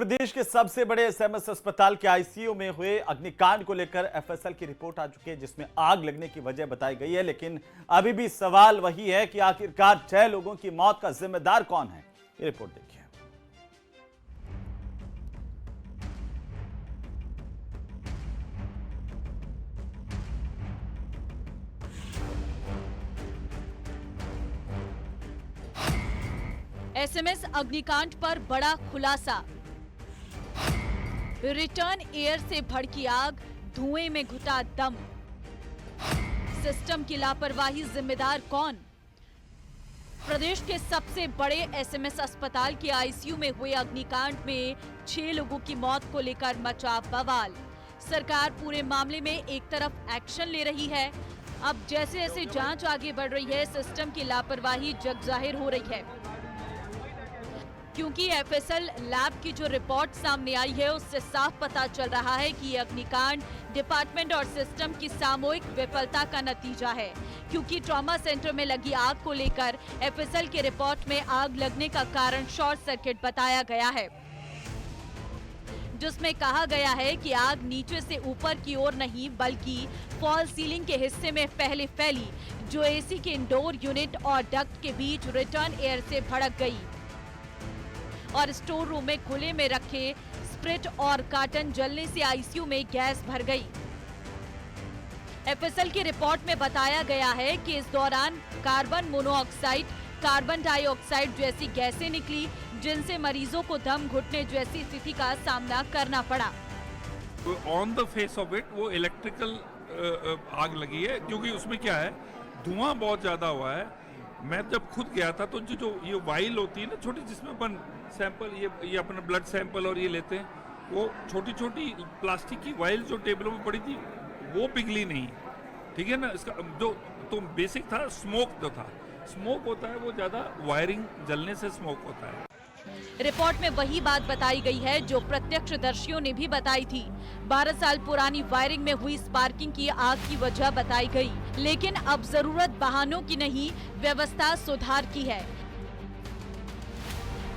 प्रदेश के सबसे बड़े एसएमएस अस्पताल के आईसीयू में हुए अग्निकांड को लेकर एफएसएल की रिपोर्ट आ चुकी है, जिसमें आग लगने की वजह बताई गई है। लेकिन अभी भी सवाल वही है कि आखिरकार 6 लोगों की मौत का जिम्मेदार कौन है। ये रिपोर्ट देखिए। एसएमएस अग्निकांड पर बड़ा खुलासा। रिटर्न एयर से भड़की आग, धुएं में घुटा दम। सिस्टम की लापरवाही जिम्मेदार कौन? प्रदेश के सबसे बड़े एसएमएस अस्पताल के आईसीयू में हुए अग्निकांड में 6 लोगों की मौत को लेकर मचा बवाल। सरकार पूरे मामले में एक तरफ एक्शन ले रही है। अब जैसे जैसे जांच आगे बढ़ रही है, सिस्टम की लापरवाही जग जाहिर हो रही है, क्योंकि एफएसएल लैब की जो रिपोर्ट सामने आई है उससे साफ पता चल रहा है कि ये अग्निकांड डिपार्टमेंट और सिस्टम की सामूहिक विफलता का नतीजा है। क्योंकि ट्रॉमा सेंटर में लगी आग को लेकर एफएसएल की रिपोर्ट में आग लगने का कारण शॉर्ट सर्किट बताया गया है, जिसमें कहा गया है कि आग नीचे से ऊपर की ओर नहीं बल्कि फॉल सीलिंग के हिस्से में पहले फैली, जो एसी के इंडोर यूनिट और डक्ट के बीच रिटर्न एयर से भड़क गई और स्टोर रूम में खुले में रखे स्प्रिट और कार्टन जलने से आईसीयू में गैस भर गई। एफएसएल की रिपोर्ट में बताया गया है कि इस दौरान कार्बन मोनोऑक्साइड, कार्बन डाइऑक्साइड जैसी गैसें निकली, जिनसे मरीजों को दम घुटने जैसी स्थिति का सामना करना पड़ा। On the face of it वो इलेक्ट्रिकल आग लगी है, क्योंकि उसमें क्या है, धुआं बहुत ज्यादा हुआ है। मैं जब खुद गया था तो जो ये वाइल होती है ना छोटी, जिसमें अपन सैंपल ये अपना ब्लड सैंपल और ये लेते हैं, वो छोटी छोटी प्लास्टिक की वाइल जो टेबलों में पड़ी थी वो पिघली नहीं, ठीक है ना। इसका जो तो बेसिक था, स्मोक जो था, स्मोक होता है वो ज्यादा वायरिंग जलने से स्मोक होता है। रिपोर्ट में वही बात बताई गई है जो प्रत्यक्षदर्शियों ने भी बताई थी। 12 साल पुरानी वायरिंग में हुई स्पार्किंग की आग की वजह बताई गई, लेकिन अब जरूरत बहानों की नहीं, व्यवस्था सुधार की है।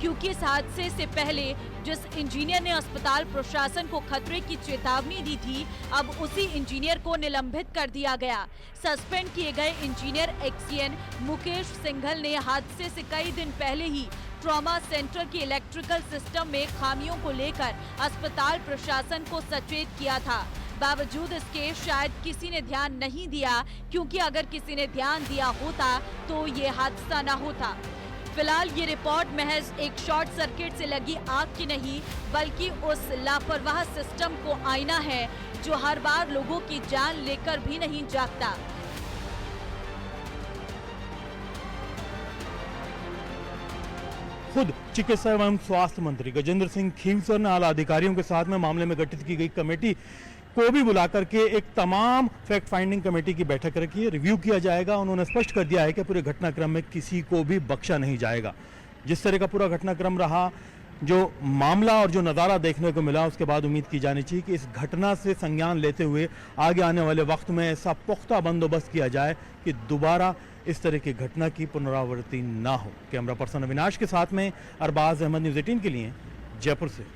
क्योंकि इस हादसे से पहले जिस इंजीनियर ने अस्पताल प्रशासन को खतरे की चेतावनी दी थी, अब उसी इंजीनियर को निलंबित कर दिया गया। सस्पेंड किए गए इंजीनियर एक्सीएन मुकेश सिंघल ने हादसे से कई दिन पहले ही ट्रॉमा सेंटर के इलेक्ट्रिकल सिस्टम में खामियों को लेकर अस्पताल प्रशासन को सचेत किया था। बावजूद इसके शायद किसी ने ध्यान नहीं दिया, क्योंकि अगर किसी ने ध्यान दिया होता तो ये हादसा न होता। फिलहाल ये रिपोर्ट महज एक शॉर्ट सर्किट से लगी आग की नहीं, बल्कि उस लापरवाह सिस्टम को आईना है जो हर बार लोगों की जान लेकर भी नहीं जागता। खुद चिकित्सा एवं स्वास्थ्य मंत्री गजेंद्र सिंह खींवसर ने आला अधिकारियों के साथ में मामले में गठित की गई कमेटी को भी बुला करके एक तमाम फैक्ट फाइंडिंग कमेटी की बैठक रखी है। रिव्यू किया जाएगा। उन्होंने स्पष्ट कर दिया है कि पूरे घटनाक्रम में किसी को भी बख्शा नहीं जाएगा। जिस तरह का पूरा घटनाक्रम रहा, जो मामला और जो नज़ारा देखने को मिला, उसके बाद उम्मीद की जानी चाहिए कि इस घटना से संज्ञान लेते हुए आगे आने वाले वक्त में ऐसा पुख्ता बंदोबस्त किया जाए कि दोबारा इस तरह की घटना की पुनरावृत्ति ना हो। कैमरा पर्सन अविनाश के साथ में अरबाज अहमद, न्यूज़ 18 के लिए जयपुर से।